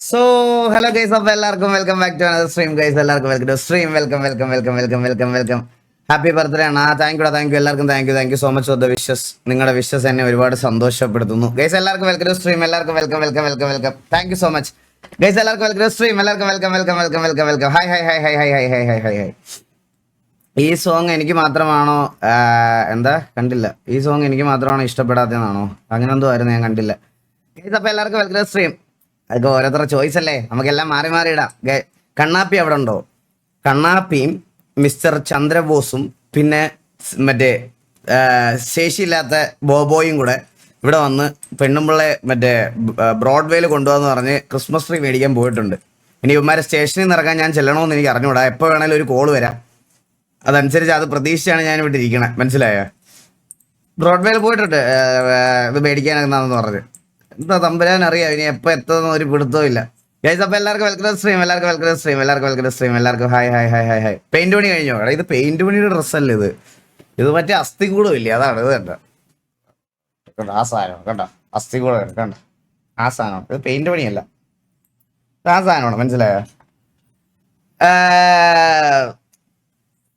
So hello guys, അപ്പോൾ എല്ലാവർക്കും welcome back to another stream guys. എല്ലാവർക്കും welcome to stream. Welcome welcome welcome welcome welcome welcome. Happy birthday ആണ്. Thank you എല്ലാവർക്കും thank you so much for the wishes. നിങ്ങളുടെ wishes എന്നെ ഒരുപാട് സന്തോഷപ്പെടുത്തുന്നു guys. എല്ലാവർക്കും വെൽക്കം ടു സ്ട്രീം. എല്ലാവർക്കും welcome welcome welcome welcome. Thank you so much guys. എല്ലാവർക്കും welcome to stream. എല്ലാവർക്കും welcome welcome welcome welcome welcome. Hi hi hi hi hi hi hi hi hi high. ഈ song എനിക്ക് മാത്രമാണോ എന്താ കണ്ടില്ല, ഈ song എനിക്ക് മാത്രമാണോ ഇഷ്ടപ്പെടാത്തതെന്നാണോ? അങ്ങനെ എന്തോ ആയിരുന്നു, ഞാൻ കണ്ടില്ല ഗൈസ്. അപ്പോൾ എല്ലാവർക്കും വെൽക്കം ടു സ്ട്രീം. അതൊക്കെ ഓരോരുത്തരുടെ ചോയ്സ് അല്ലേ, നമുക്കെല്ലാം മാറി മാറി ഇടാം. കണ്ണാപ്പി അവിടെ ഉണ്ടോ? കണ്ണാപ്പിയും മിസ്റ്റർ ചന്ദ്രബോസും പിന്നെ മറ്റേ ശേഷിയില്ലാത്ത ബോബോയും കൂടെ ഇവിടെ വന്ന് പെണ്ണുമ്പിള്ളെ മറ്റേ ബ്രോഡ്വേയിൽ കൊണ്ടുപോകാന്ന് പറഞ്ഞ് ക്രിസ്മസ് ട്രീ മേടിക്കാൻ പോയിട്ടുണ്ട്. ഇനി ഇവന്മാരെ സ്റ്റേഷനിൽ നിന്ന് ഇറങ്ങാൻ ഞാൻ ചെല്ലണമെന്ന് എനിക്ക് അറിഞ്ഞുകൂടാ. എപ്പോൾ വേണേലും ഒരു കോള് വരാം, അതനുസരിച്ച് അത് പ്രതീക്ഷിച്ചാണ് ഞാൻ ഇവിടെ ഇരിക്കണേ, മനസ്സിലായോ? ബ്രോഡ്വേയിൽ പോയിട്ടുണ്ട് ഇത് മേടിക്കാനെന്നാന്ന് പറഞ്ഞ്. എന്താ തമ്പുരാൻ അറിയാം ഇനി എപ്പോൾ എത്തുന്ന ഒരു പിടുത്തവും ഇല്ല ഗൈസ്. അപ്പോൾ എല്ലാവർക്കും വെൽക്കം സ്ട്രീം. എല്ലാവർക്കും വെൽക്കം സ്ട്രീം. എല്ലാവർക്കും വെൽക്കം സ്ട്രീം. എല്ലാവർക്കും hi hi hi hi hi. Paint പണി കഴിഞ്ഞോ? എടാ ഇത് പെയിന്റ് പണിയുടെ ഡ്രസ്സല്ലേ ഇത്? ഇത് മറ്റേ അസ്ഥികൂടം ഇല്ലേ, അതാണ് ഇത്. കണ്ടോ ആ സാധനം കണ്ട, അസ്ഥികൂടം കണ്ട ആ സാധനം. ഇത് പെയിന്റ് പണിയല്ല, ആ സാധനമാണ്, മനസ്സിലായോ?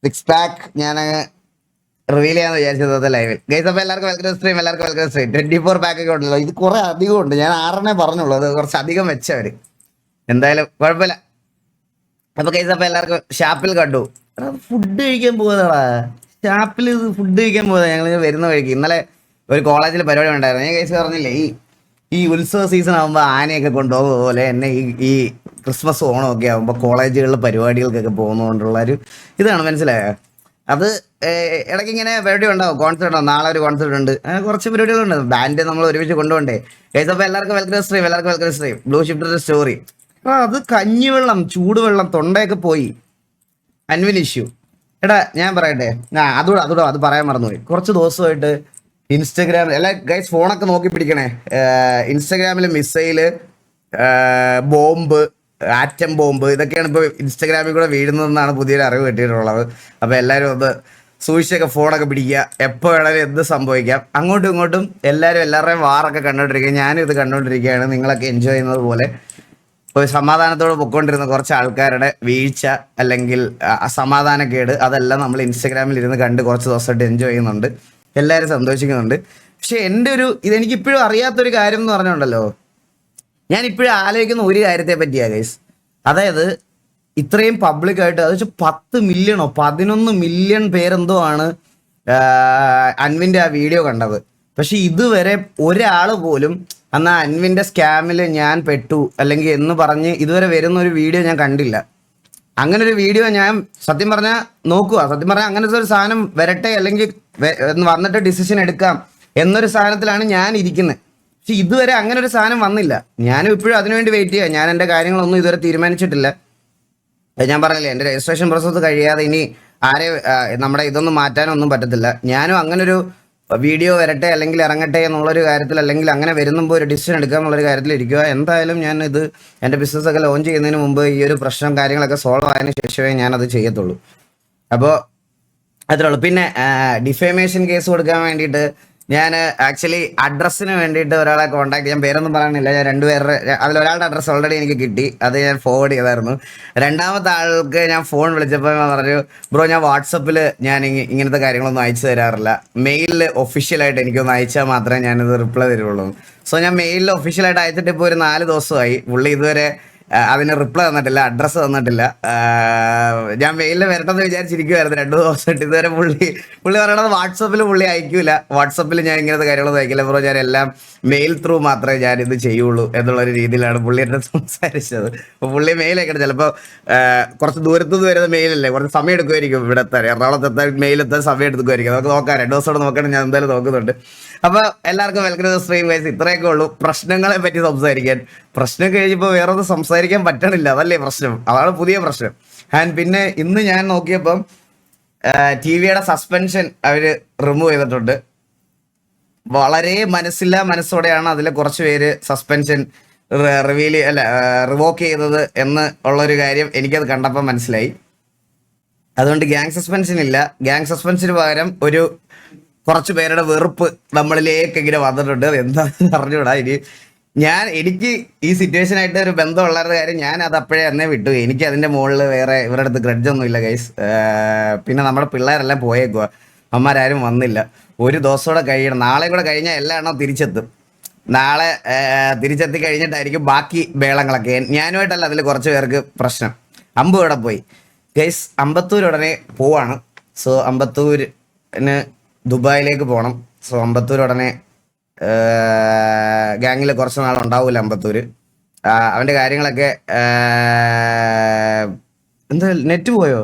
സിക്സ് പാക്ക് ഞാൻ റിവീൽ ചെയ്യാന്ന് വിചാരിച്ചത് ലൈവിൽ ഗൈസ്. അപ്പോൾ എല്ലാവർക്കും വെൽക്കം സ്ട്രീം. എല്ലാവർക്കും വെൽക്കം സ്ട്രീം. 24 പാക്ക് ഒക്കെ ഉണ്ടല്ലോ, ഇത് കുറെ അധികം ഉണ്ട്. ഞാൻ 6 പറഞ്ഞുള്ളൂ, അത് കുറച്ച് അധികം വെച്ചവര്. എന്തായാലും കുഴപ്പമില്ല. അപ്പൊ ഗൈസ്, അപ്പോൾ എല്ലാവർക്കും ഷാപ്പിൽ കണ്ടു. ഫുഡ് കഴിക്കാൻ പോകുന്നതാ ഷാപ്പിൽ. ഇത് ഫുഡ് കഴിക്കാൻ പോകുന്നത് ഞങ്ങൾ വരുന്ന വഴിക്ക്. ഇന്നലെ ഒരു കോളേജിൽ പരിപാടി ഉണ്ടായിരുന്നു. ഞാൻ ഗൈസ് പറഞ്ഞില്ലേ, ഈ ഉത്സവ സീസൺ ആകുമ്പോൾ ആനയൊക്കെ കൊണ്ടുപോകുന്ന പോലെ എന്നെ ഈ ക്രിസ്മസ് ഓണമൊക്കെ ആകുമ്പോൾ കോളേജുകളിൽ പരിപാടികൾക്കൊക്കെ പോകുന്നതുകൊണ്ടുള്ള ഒരു ഇതാണ്, മനസ്സിലായോ? അത് ഇടയ്ക്ക് ഇങ്ങനെ പരിപാടി ഉണ്ടാവും, കോൺസേർട്ട് ഉണ്ടാവും. നാളെ ഒരു കോൺസേർട്ട് ഉണ്ട്, കുറച്ച് പരിപാടികളുണ്ട്. ബാൻഡ് നമ്മൾ ഒരുമിച്ച് കൊണ്ടുപോകണ്ടേ ഗൈസ്. അപ്പോൾ എല്ലാവർക്കും വെൽക്കം സ്ട്രീം. എല്ലാവർക്കും welcome stream. Blue shifter story. അത് കഞ്ഞിവെള്ളം, ചൂടുവെള്ളം, തൊണ്ടയൊക്കെ പോയി. അൻവിൻ ഇഷ്യൂ. എടാ ഞാൻ പറയട്ടെ, അതുകൂടെ അത് പറയാൻ മറന്നുപോയി. കുറച്ച് ദിവസമായിട്ട് ഇൻസ്റ്റഗ്രാമിൽ എല്ലാ ഗൈസ് ഫോണൊക്കെ നോക്കി പിടിക്കണേ. ഇൻസ്റ്റഗ്രാമിൽ മിസൈല്, ബോംബ്, ആറ്റം ബോംബ്, ഇതൊക്കെയാണ് ഇപ്പോൾ ഇൻസ്റ്റഗ്രാമിൽ കൂടെ വീഴുന്നതെന്നാണ് പുതിയൊരു അറിവ് കിട്ടിയിട്ടുള്ളത്. അപ്പോൾ എല്ലാവരും ഒന്ന് സൂക്ഷിച്ചൊക്കെ ഫോണൊക്കെ പിടിക്കുക. എപ്പോൾ വേണമെങ്കിലും എന്ത് സംഭവിക്കാം. അങ്ങോട്ടും ഇങ്ങോട്ടും എല്ലാവരുടെയും വാറൊക്കെ കണ്ടുകൊണ്ടിരിക്കുക. ഞാനും ഇത് കണ്ടുകൊണ്ടിരിക്കുകയാണ്. നിങ്ങളൊക്കെ എൻജോയ് ചെയ്യുന്നത് പോലെ ഒരു സമാധാനത്തോടെ പൊയ്ക്കൊണ്ടിരുന്ന കുറച്ച് ആൾക്കാരുടെ വീഴ്ച അല്ലെങ്കിൽ അസമാധാനക്കേട്, അതെല്ലാം നമ്മൾ ഇൻസ്റ്റഗ്രാമിൽ ഇരുന്ന് കണ്ട് കുറച്ച് ദിവസമായിട്ട് എൻജോയ് ചെയ്യുന്നുണ്ട്. എല്ലാവരും സന്തോഷിക്കുന്നുണ്ട്. പക്ഷെ എൻ്റെ ഇതെനിക്കിപ്പോഴും അറിയാത്തൊരു കാര്യം എന്ന് പറഞ്ഞുണ്ടല്ലോ, ഞാൻ ഇപ്പോഴും ആലോചിക്കുന്ന ഒരു കാര്യത്തെ പറ്റിയാ ഗൈസ്. അതായത് ഇത്രയും പബ്ലിക്കായിട്ട്, അത് വെച്ചാൽ 10 മില്യണോ 11 മില്യൺ പേരെന്തോ ആണ് അൻവിൻ്റെ ആ വീഡിയോ കണ്ടത്. പക്ഷെ ഇതുവരെ ഒരാൾ പോലും എന്നാൽ അൻവിൻ്റെ സ്കാമിൽ ഞാൻ പെട്ടു അല്ലെങ്കിൽ എന്ന് പറഞ്ഞ് ഇതുവരെ വരുന്ന ഒരു വീഡിയോ ഞാൻ കണ്ടില്ല. അങ്ങനെ ഒരു വീഡിയോ ഞാൻ സത്യം പറഞ്ഞാൽ നോക്കുക. സത്യം പറഞ്ഞാൽ അങ്ങനത്തെ ഒരു സാധനം വരട്ടെ, അല്ലെങ്കിൽ വന്നിട്ട് ഡിസിഷൻ എടുക്കാം എന്നൊരു സാധനത്തിലാണ് ഞാൻ ഇരിക്കുന്നത്. പക്ഷെ ഇതുവരെ അങ്ങനെ ഒരു സാധനം വന്നില്ല. ഞാനും ഇപ്പോഴും അതിനുവേണ്ടി വെയിറ്റ് ചെയ്യാം. ഞാൻ എൻ്റെ കാര്യങ്ങളൊന്നും ഇതുവരെ തീരുമാനിച്ചിട്ടില്ല. ഞാൻ പറഞ്ഞില്ലേ, എൻ്റെ രജിസ്ട്രേഷൻ പ്രോസസ്സ് കഴിയാതെ ഇനി നമ്മുടെ ഇതൊന്നും മാറ്റാനൊന്നും പറ്റത്തില്ല. ഞാനും അങ്ങനൊരു വീഡിയോ വരട്ടെ അല്ലെങ്കിൽ ഇറങ്ങട്ടെ എന്നുള്ളൊരു കാര്യത്തിൽ, അല്ലെങ്കിൽ അങ്ങനെ വരുമ്പോൾ ഒരു ഡിസിഷൻ എടുക്കുക എന്നുള്ളൊരു കാര്യത്തിൽ ഇരിക്കുക. എന്തായാലും ഞാൻ എൻ്റെ ബിസിനസ്സൊക്കെ ലോഞ്ച് ചെയ്യുന്നതിന് മുമ്പ് ഈ ഒരു പ്രശ്നം കാര്യങ്ങളൊക്കെ സോൾവ് ആയതിനു ശേഷമേ ഞാനത് ചെയ്യത്തുള്ളൂ. അപ്പോൾ അത്രേ ഉള്ളൂ. പിന്നെ ഡിഫേമേഷൻ കേസ് കൊടുക്കാൻ വേണ്ടിയിട്ട് ഞാൻ ആക്ച്വലി അഡ്രസ്സിന് വേണ്ടിയിട്ട് ഒരാളെ കോൺടാക്ട് ചെയ്യാൻ, പേരൊന്നും പറയാനില്ല, ഞാൻ രണ്ടുപേരുടെ അതിലൊരാളുടെ അഡ്രസ്സ് ഓൾറെഡി എനിക്ക് കിട്ടി, അത് ഞാൻ ഫോർവേഡ് ചെയ്തായിരുന്നു. രണ്ടാമത്തെ ആൾക്ക് ഞാൻ ഫോൺ വിളിച്ചപ്പോൾ പറഞ്ഞു, ബ്രോ ഞാൻ വാട്സപ്പിൽ ഞാൻ ഇങ്ങനത്തെ കാര്യങ്ങളൊന്നും അയച്ചു തരാറില്ല, മെയിലിൽ ഒഫീഷ്യലായിട്ട് എനിക്കൊന്ന് അയച്ചാൽ മാത്രമേ ഞാനിത് റിപ്ലൈ തരുള്ളൂ. സോ ഞാൻ മെയിലിൽ ഒഫീഷ്യലായിട്ട് അയച്ചിട്ട് ഇപ്പോൾ ഒരു 4 ദിവസമായി. പുള്ളി ഇതുവരെ അതിന് റിപ്ലൈ തന്നിട്ടില്ല, അഡ്രസ്സ് തന്നിട്ടില്ല. ഞാൻ മെയിലിൽ വരട്ടെന്ന് വിചാരിച്ചിരിക്കുമായിരുന്നു 2 ദിവസമായിട്ട്. ഇതുവരെ പുള്ളി പറയണത് വാട്സപ്പിൽ പുള്ളി അയക്കൂല, വാട്സപ്പിൽ ഞാൻ ഇങ്ങനത്തെ കാര്യങ്ങളൊന്നും അയക്കില്ല ബ്രോ, ഞാൻ എല്ലാം മെയിൽ ത്രൂ മാത്രമേ ഞാനിത് ചെയ്യുള്ളൂ എന്നുള്ളൊരു രീതിയിലാണ് പുള്ളി എന്നെ സംസാരിച്ചത്. അപ്പോൾ പുള്ളി മെയിൽ അയക്കണം. ചിലപ്പോൾ കുറച്ച് ദൂരത്തുനിന്ന് വരുന്ന മെയിലല്ലേ, കുറച്ച് സമയം എടുക്കുമായിരിക്കും ഇവിടെ എത്താൻ, എറണാകുളത്തെത്താൻ മെയിലെത്താൻ സമയം എടുക്കുമായിരിക്കും. നമുക്ക് നോക്കാം, 2 ദിവസത്തോടെ നോക്കണം, ഞാൻ എന്തായാലും നോക്കുന്നുണ്ട്. അപ്പോൾ എല്ലാവർക്കും വെൽക്കം ടു സ്ട്രീം ഗൈസ്. ഇത്രയൊക്കെ ഉള്ളൂ പ്രശ്നങ്ങളെ പറ്റി സംസാരിക്കാൻ. പ്രശ്നം കഴിഞ്ഞപ്പോൾ വേറെ ഒന്നും സംസാരിക്കാൻ പറ്റണില്ല, അതല്ലേ പ്രശ്നം, അതാണ് പുതിയ പ്രശ്നം. ആൻഡ് പിന്നെ ഇന്ന് ഞാൻ നോക്കിയപ്പം ടിവിയുടെ സസ്പെൻഷൻ അവർ റിമൂവ് ചെയ്തിട്ടുണ്ട്. വളരെ മനസ്സോടെയാണ് അതിൽ കുറച്ച് പേര് സസ്പെൻഷൻ റിവോക്ക് ചെയ്തത് എന്ന് ഉള്ളൊരു കാര്യം എനിക്കത് കണ്ടപ്പോൾ മനസ്സിലായി. അതുകൊണ്ട് ഗ്യാങ് സസ്പെൻഷൻ ഇല്ല. ഗ്യാങ് സസ്പെൻഷന് പകരം ഒരു കുറച്ച് പേരുടെ വെറുപ്പ് നമ്മളിലേക്ക് ഇങ്ങനെ വന്നിട്ടുണ്ട്. എന്താണെന്ന് അറിഞ്ഞൂടാ. ഇനി എനിക്ക് ഈ സിറ്റുവേഷൻ ആയിട്ട് ഒരു ബന്ധമുള്ളവരുടെ കാര്യം ഞാൻ അത് അപ്പോഴേ തന്നെ വിട്ടു. എനിക്ക് അതിന്റെ മുകളിൽ വേറെ ഇവരുടെ അടുത്ത് ഗ്രഡ്ജ് ഒന്നും ഇല്ല ഗൈസ്. പിന്നെ നമ്മുടെ പിള്ളേരെല്ലാം പോയേക്കുക, അമ്മമാരും വന്നില്ല. ഒരു ദിവസം കൂടെ കഴിയണം, നാളെ കൂടെ കഴിഞ്ഞാൽ എല്ലാ എണ്ണം തിരിച്ചെത്തും. നാളെ തിരിച്ചെത്തി കഴിഞ്ഞിട്ടായിരിക്കും ബാക്കി ബേളങ്ങളൊക്കെ. ഞാനുമായിട്ടല്ല അതിൽ കുറച്ച് പേർക്ക് പ്രശ്നം. അമ്പു ഇവിടെ പോയി ഗൈസ്, അമ്പത്തൂർ ഉടനെ പോവാണ്. സോ അമ്പത്തൂരിന് ദുബായിലേക്ക് പോകണം. സോ അമ്പത്തൂർ ഉടനെ ഗാങ്ങിൽ കുറച്ച് നാളുണ്ടാവില്ല അമ്പത്തൂര്. അവൻ്റെ കാര്യങ്ങളൊക്കെ എന്താ നെറ്റ് പോയോ,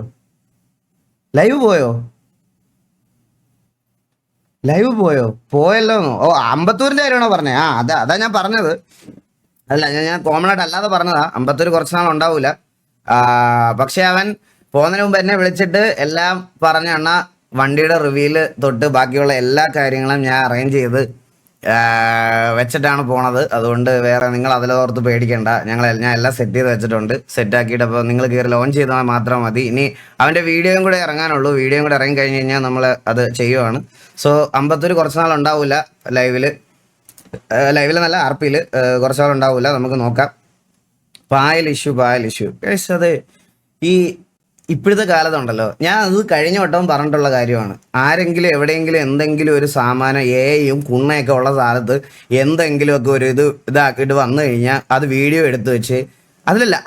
ലൈവ് പോയോ, ലൈവ് പോയോ, പോയല്ലോന്നോ? ഓ അമ്പത്തൂരിൻ്റെ കാര്യമാണോ പറഞ്ഞേ? അതാ ഞാൻ പറഞ്ഞത്. അല്ല ഞാൻ കോമൺ ആയിട്ട് അല്ലാതെ പറഞ്ഞതാ. അമ്പത്തൂർ കുറച്ച് നാൾ ഉണ്ടാവൂല. പക്ഷെ അവൻ പോകുന്നതിന് മുമ്പ് എന്നെ വിളിച്ചിട്ട് എല്ലാം പറഞ്ഞ അണ്ണ വണ്ടിയുടെ റിവ്യൂല് തൊട്ട് ബാക്കിയുള്ള എല്ലാ കാര്യങ്ങളും ഞാൻ അറേഞ്ച് ചെയ്ത് വെച്ചിട്ടാണ് പോണത്. അതുകൊണ്ട് വേറെ നിങ്ങൾ അതിലോർത്ത് പേടിക്കേണ്ട, ഞാൻ എല്ലാം സെറ്റ് ചെയ്ത് വെച്ചിട്ടുണ്ട്. സെറ്റാക്കിയിട്ട് അപ്പോൾ നിങ്ങൾ കയറി ലോഞ്ച് ചെയ്താൽ മാത്രം മതി. ഇനി അവൻ്റെ വീഡിയോയും കൂടെ ഇറങ്ങാനുള്ളൂ. വീഡിയോയും കൂടെ ഇറങ്ങി കഴിഞ്ഞ് കഴിഞ്ഞാൽ നമ്മൾ അത് ചെയ്യുവാണ്. സോ അമ്പത്തൂർ കുറച്ച് നാൾ ഉണ്ടാവില്ല ലൈവില് നല്ല ആർപിയിൽ കുറച്ച് നാൾ ഉണ്ടാവില്ല. നമുക്ക് നോക്കാം. പായൽ ഇഷ്യൂ അതെ ഈ ഇപ്പോഴത്തെ കാലത്തുണ്ടല്ലോ, ഞാൻ അത് കഴിഞ്ഞ വട്ടവും പറഞ്ഞിട്ടുള്ള കാര്യമാണ്. ആരെങ്കിലും എവിടെയെങ്കിലും എന്തെങ്കിലും ഒരു സാമാനം എയും കുണ്ണയൊക്കെ ഉള്ള സ്ഥലത്ത് എന്തെങ്കിലുമൊക്കെ ഒരു ഇതാക്കിയിട്ട് വന്നു കഴിഞ്ഞാൽ അത് വീഡിയോ എടുത്തു വെച്ച്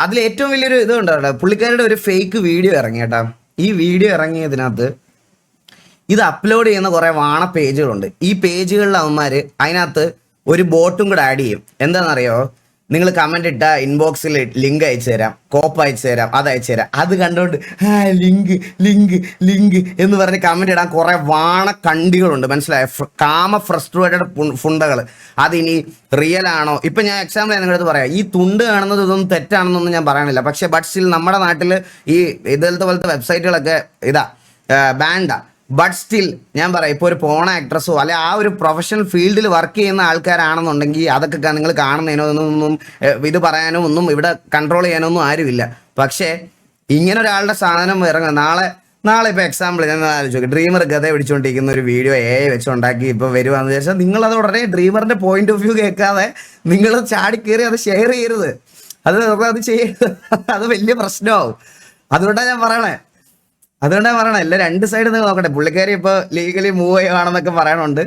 അതിൽ ഏറ്റവും വലിയൊരു ഇതുണ്ടല്ലോ, പുള്ളിക്കാരുടെ ഒരു ഫേക്ക് വീഡിയോ ഇറങ്ങി കേട്ടാ. ഈ വീഡിയോ ഇറങ്ങിയതിനകത്ത് ഇത് അപ്ലോഡ് ചെയ്യുന്ന കുറേ വാണ പേജുകളുണ്ട്. ഈ പേജുകളിൽ അവന്മാർ അതിനകത്ത് ഒരു ബോട്ടും കൂടെ ആഡ് ചെയ്യും. എന്താണെന്നറിയോ? നിങ്ങൾ കമന്റ് ഇട്ട ഇൻബോക്സിൽ ലിങ്ക് അയച്ചു തരാം, കോപ്പ് അയച്ചു തരാം, അത് അയച്ചു തരാം. അത് കണ്ടുകൊണ്ട് ലിങ്ക് എന്ന് പറഞ്ഞ് കമന്റ് ഇടാൻ കുറെ വാണ കണ്ടികളുണ്ട്, മനസ്സിലായ? ഫ്രസ്ട്രേറ്റഡ് ഫുണ്ടകൾ. അതിനി റിയൽ ആണോ? ഇപ്പൊ ഞാൻ എക്സാമ്പിൾ നിങ്ങളുടെ അടുത്ത് പറയാം. ഈ തുണ്ട് കാണുന്നത് ഇതൊന്നും തെറ്റാണെന്നൊന്നും ഞാൻ പറയണില്ല. പക്ഷെ ബട്ട് സ്റ്റിൽ നമ്മുടെ നാട്ടിൽ ഈ പോലത്തെ വെബ്സൈറ്റുകളൊക്കെ ബാൻഡാ. ബട്ട് സ്റ്റിൽ ഞാൻ പറയാം, ഇപ്പോൾ ഒരു പോണ ആക്ട്രസോ അല്ലെ ആ ഒരു പ്രൊഫഷണൽ ഫീൽഡിൽ വർക്ക് ചെയ്യുന്ന ആൾക്കാരാണെന്നുണ്ടെങ്കിൽ അതൊക്കെ നിങ്ങൾ കാണുന്നതിനോ ഒന്നും ഇത് പറയാനോ ഒന്നും ഇവിടെ കൺട്രോൾ ചെയ്യാനോ ഒന്നും ആരുമില്ല. പക്ഷേ ഇങ്ങനെ ഒരാളുടെ സാധനം ഇറങ്ങുക നാളെ ഇപ്പോൾ എക്സാമ്പിൾ ഞാൻ ആലോചിച്ചു, ഡ്രീമർ ഗത പിടിച്ചുകൊണ്ടിരിക്കുന്ന ഒരു വീഡിയോ വെച്ചുണ്ടാക്കി ഇപ്പോൾ വരുവാന്ന് വിചാരിച്ചാൽ നിങ്ങളത് ഉടനെ ഡ്രീമറിന്റെ പോയിന്റ് ഓഫ് വ്യൂ കേൾക്കാതെ നിങ്ങൾ ചാടിക്കേറി അത് ഷെയർ ചെയ്യരുത്. അത് ചെയ്യരുത്. അത് വലിയ പ്രശ്നമാവും. അതുകൊണ്ടാണ് ഞാൻ പറയണേ എല്ലാം രണ്ട് സൈഡ് നിങ്ങൾ നോക്കട്ടെ. പുള്ളിക്കാരി ഇപ്പോൾ ലീഗലി മൂവ് ചെയ്യുകയാണെന്നൊക്കെ പറയണുണ്ട്.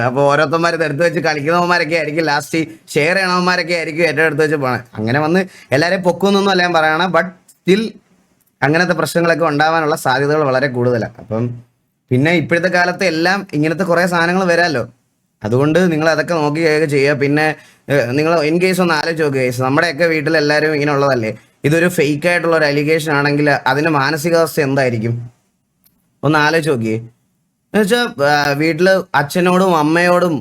അപ്പോൾ ഓരോരുത്തന്മാർ എടുത്ത് വെച്ച് കളിക്കുന്നവന്മാരൊക്കെ ആയിരിക്കും ലാസ്റ്റ് ഷെയർ ചെയ്യണവന്മാരൊക്കെ ആയിരിക്കും ഏറ്റവും എടുത്ത് വെച്ച് പോകണം. അങ്ങനെ വന്ന് എല്ലാവരെയും പൊക്കുമെന്നൊന്നും അല്ല ഞാൻ പറയണം. ബട്ട് സ്റ്റിൽ അങ്ങനത്തെ പ്രശ്നങ്ങളൊക്കെ ഉണ്ടാവാനുള്ള സാധ്യതകൾ വളരെ കൂടുതലാണ്. അപ്പം പിന്നെ ഇപ്പോഴത്തെ കാലത്ത് എല്ലാം ഇങ്ങനത്തെ കുറേ സാധനങ്ങൾ വരാമല്ലോ. അതുകൊണ്ട് നിങ്ങൾ അതൊക്കെ നോക്കി ചെയ്യുക. പിന്നെ നിങ്ങൾ ഇൻ കേസ് ഒന്ന് ആലോചിച്ച് നോക്കുക കേസ്, നമ്മുടെയൊക്കെ വീട്ടിലെല്ലാവരും ഇങ്ങനെ ഉള്ളതല്ലേ. ഇതൊരു ഫേക്ക് ആയിട്ടുള്ള ഒരു അലിഗേഷൻ ആണെങ്കിൽ അതിൻ്റെ മാനസികാവസ്ഥ എന്തായിരിക്കും ഒന്ന് ആലോചിച്ച് നോക്കിയേ. എന്നുവെച്ചാൽ വീട്ടിൽ അച്ഛനോടും അമ്മയോടും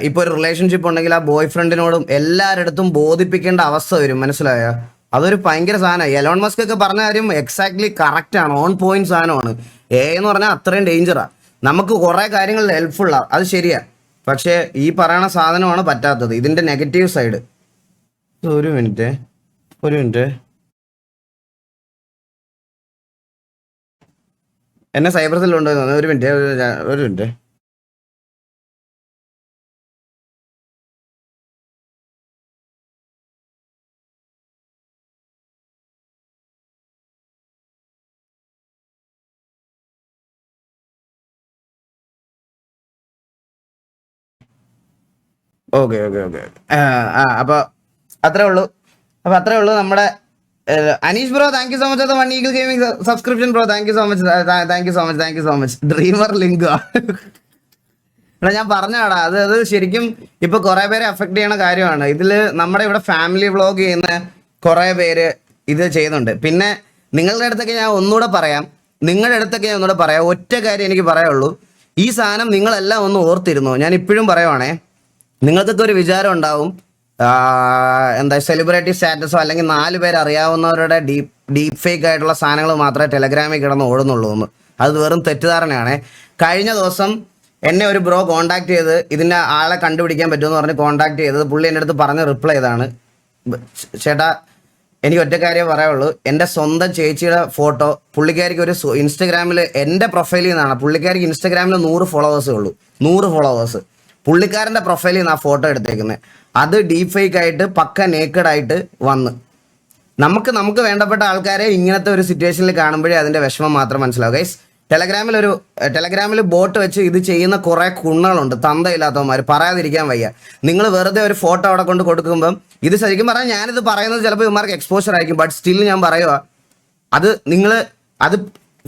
ഇപ്പോൾ ഒരു റിലേഷൻഷിപ്പ് ഉണ്ടെങ്കിൽ ആ ബോയ് ഫ്രണ്ടിനോടും എല്ലാവരുടെ ബോധിപ്പിക്കേണ്ട അവസ്ഥ വരും, മനസ്സിലായോ? അതൊരു ഭയങ്കര സാധനമാണ്. എലോൺ മസ്ക് ഒക്കെ പറഞ്ഞ കാര്യം എക്സാക്ട്ലി കറക്റ്റ് ആണ്, ഓൺ പോയിന്റ് സാധനമാണ്. എന്ന് പറഞ്ഞാൽ അത്രയും ഡേഞ്ചറാണ്. നമുക്ക് കുറേ കാര്യങ്ങളിൽ ഹെൽപ്ഫുള്ളാണ്, അത് ശരിയാണ്. പക്ഷേ ഈ പറയണ സാധനമാണ് പറ്റാത്തത്, ഇതിൻ്റെ നെഗറ്റീവ് സൈഡ്. ഒരു മിനിറ്റ് എന്നെ സൈബർ സെൽ ഉണ്ടോ? ഒരു മിനിറ്റ്. ഓക്കെ. അപ്പോൾ അത്രേ ഉള്ളൂ നമ്മുടെ Aneesh bro. Thank you so much. One eagle gaming subscription bro. Thank you so much. Dreamer link ഞാൻ പറഞ്ഞാടാ, അത് ശരിക്കും ഇപ്പൊ കുറെ പേരെ അഫക്ട് ചെയ്യണ കാര്യമാണ്. ഇതില് നമ്മുടെ ഇവിടെ ഫാമിലി വ്ളോഗ് ചെയ്യുന്ന കുറെ പേര് ഇത് ചെയ്യുന്നുണ്ട്. പിന്നെ നിങ്ങളുടെ അടുത്തൊക്കെ ഞാൻ ഒന്നുകൂടെ പറയാം, ഒറ്റ കാര്യം എനിക്ക് പറയാനുള്ളൂ. ഈ സാധനം നിങ്ങളെല്ലാം ഒന്ന് ഓർത്തിരുന്നു. ഞാൻ ഇപ്പോഴും പറയുവാണേ, നിങ്ങൾക്കൊക്കെ ഒരു വിചാരം ഉണ്ടാവും, എന്താ സെലിബ്രിറ്റി സ്റ്റാറ്റസോ അല്ലെങ്കിൽ 4 പേര് അറിയാവുന്നവരുടെ ഡീപ് ഫേക്ക് ആയിട്ടുള്ള സാധനങ്ങൾ മാത്രമേ ടെലഗ്രാമിൽ കിടന്ന് ഓടുന്നുള്ളൂ എന്ന്. അത് വെറും തെറ്റിദ്ധാരണയാണ്. കഴിഞ്ഞ ദിവസം എന്നെ ഒരു ബ്രോ കോൺടാക്ട് ചെയ്ത് ഇതിൻ്റെ ആളെ കണ്ടുപിടിക്കാൻ പറ്റുമെന്ന് പറഞ്ഞ് കോൺടാക്ട് ചെയ്തത് പുള്ളി എൻ്റെ അടുത്ത് പറഞ്ഞ് റിപ്ലൈ ചെയ്താണ്, ചേട്ടാ എനിക്ക് ഒറ്റ കാര്യം പറയാനുള്ളൂ, എൻ്റെ സ്വന്തം ചേച്ചിയുടെ ഫോട്ടോ പുള്ളിക്കാരിക്ക് ഒരു ഇൻസ്റ്റഗ്രാമിൽ എൻ്റെ പ്രൊഫൈലിൽ നിന്നാണ്. പുള്ളിക്കാരിക്ക് ഇൻസ്റ്റഗ്രാമിൽ 100 ഫോളോവേഴ്സേ ഉള്ളൂ, 100 ഫോളോവേഴ്സ്. പുള്ളിക്കാരൻ്റെ പ്രൊഫൈലിൽ നിന്ന് ആ ഫോട്ടോ എടുത്തേക്കുന്നത്. അത് ഡീപ് ഫേക്ക് ആയിട്ട് പക്ക നേക്കഡ് ആയിട്ട് വന്ന് നമുക്ക് വേണ്ടപ്പെട്ട ആൾക്കാരെ ഇങ്ങനത്തെ ഒരു സിറ്റുവേഷനിൽ കാണുമ്പോഴേ അതിൻ്റെ വിഷമം മാത്രം മനസ്സിലാവും. ഗൈസ്, ടെലഗ്രാമിൽ ബോട്ട് വെച്ച് ഇത് ചെയ്യുന്ന കുറേ കുണ്ണകളുണ്ട്, തന്തയില്ലാത്തവന്മാർ, പറയാതിരിക്കാൻ വയ്യ. നിങ്ങൾ വെറുതെ ഒരു ഫോട്ടോ അവിടെ കൊണ്ട് കൊടുക്കുമ്പം ഇത് ശരിക്കും പറഞ്ഞാൽ ഞാനിത് പറയുന്നത് ചിലപ്പോൾ ഇവന്മാർക്ക് എക്സ്പോഷർ ആയിരിക്കും. ബട്ട് സ്റ്റിൽ ഞാൻ പറയുക, അത്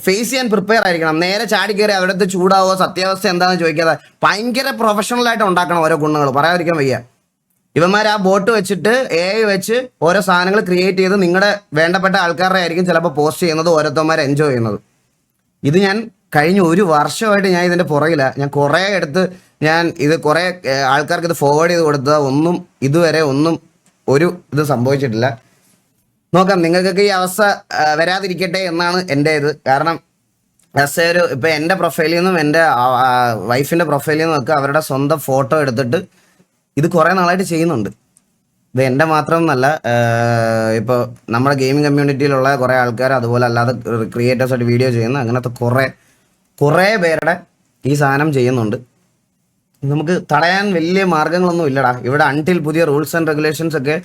ഫേസ് ചെയ്യാൻ പ്രിപ്പയർ ആയിരിക്കണം. നേരെ ചാടിക്കയറി അവിടുത്തെ ചൂടാവോ സത്യാവസ്ഥ എന്താണെന്ന് ചോദിക്കാതെ ഭയങ്കര പ്രൊഫഷണലായിട്ട് ഉണ്ടാക്കണം ഓരോ കുണ്ണുകൾ, പറയാതിരിക്കാൻ വയ്യ. ഇവന്മാർ ആ ബോട്ട് വെച്ചിട്ട് AI വെച്ച് ഓരോ സാധനങ്ങൾ ക്രിയേറ്റ് ചെയ്ത് നിങ്ങളുടെ വേണ്ടപ്പെട്ട ആൾക്കാരുടെ ആയിരിക്കും ചിലപ്പോൾ പോസ്റ്റ് ചെയ്യുന്നത്, ഓരോരുത്തന്മാർ എൻജോയ് ചെയ്യുന്നത്. ഇത് ഞാൻ കഴിഞ്ഞ ഒരു വർഷമായിട്ട് ഞാൻ ഇതിൻ്റെ പുറകിലാണ്. ഞാൻ കുറേ കുറേ ആൾക്കാർക്ക് ഇത് ഫോർവേഡ് ചെയ്ത് കൊടുത്തത് ഇതുവരെ ഒരു ഇത് സംഭവിച്ചിട്ടില്ല. നോക്കാം, നിങ്ങൾക്കൊക്കെ ഈ അവസ്ഥ വരാതിരിക്കട്ടെ എന്നാണ് എൻ്റെ ഇത്. കാരണം ഇപ്പം എൻ്റെ പ്രൊഫൈലിൽ നിന്നും എൻ്റെ വൈഫിൻ്റെ പ്രൊഫൈലിൽ നിന്നും ഒക്കെ അവരുടെ സ്വന്തം ഫോട്ടോ എടുത്തിട്ട് ഇത് കുറേ നാളായിട്ട് ചെയ്യുന്നുണ്ട്. ഇത് എൻ്റെ മാത്രം എന്നല്ല, ഇപ്പോൾ നമ്മുടെ ഗെയിമിംഗ് കമ്മ്യൂണിറ്റിയിലുള്ള കുറേ ആൾക്കാർ, അതുപോലെ അല്ലാതെ ക്രിയേറ്റേഴ്സായിട്ട് വീഡിയോ ചെയ്യുന്ന അങ്ങനത്തെ കുറേ പേരുടെ ഈ സാധനം ചെയ്യുന്നുണ്ട്. നമുക്ക് തടയാൻ വലിയ മാർഗ്ഗങ്ങളൊന്നും ഇല്ലടാ ഇവിടെ. അൺടിൽ പുതിയ റൂൾസ് ആൻഡ് റെഗുലേഷൻസ് ഒക്കെ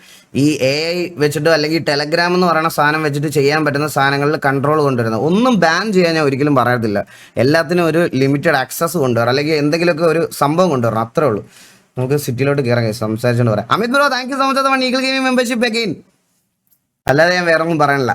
ഈ AI വെച്ചിട്ടോ അല്ലെങ്കിൽ ടെലഗ്രാം എന്ന് പറയുന്ന സാധനം വെച്ചിട്ട് ചെയ്യാൻ പറ്റുന്ന സാധനങ്ങളിൽ കൺട്രോൾ കൊണ്ടുവരുന്നത്. ഒന്നും ബാൻ ചെയ്യാൻ ഞാൻ ഒരിക്കലും പറയത്തില്ല. എല്ലാത്തിനും ഒരു ലിമിറ്റഡ് ആക്സസ് കൊണ്ടുവരണം, അല്ലെങ്കിൽ എന്തെങ്കിലുമൊക്കെ ഒരു സംഭവം കൊണ്ടുവരണം, അത്രേ ഉള്ളൂ. നമുക്ക് സിറ്റിയിലോട്ട് കയറാൻ സംസാരിച്ചുകൊണ്ട് പറയാം. Amit bro, thank you so much eagle gaming membership again. അല്ലാതെ ഞാൻ വേറെ ഒന്നും പറയാനില്ല.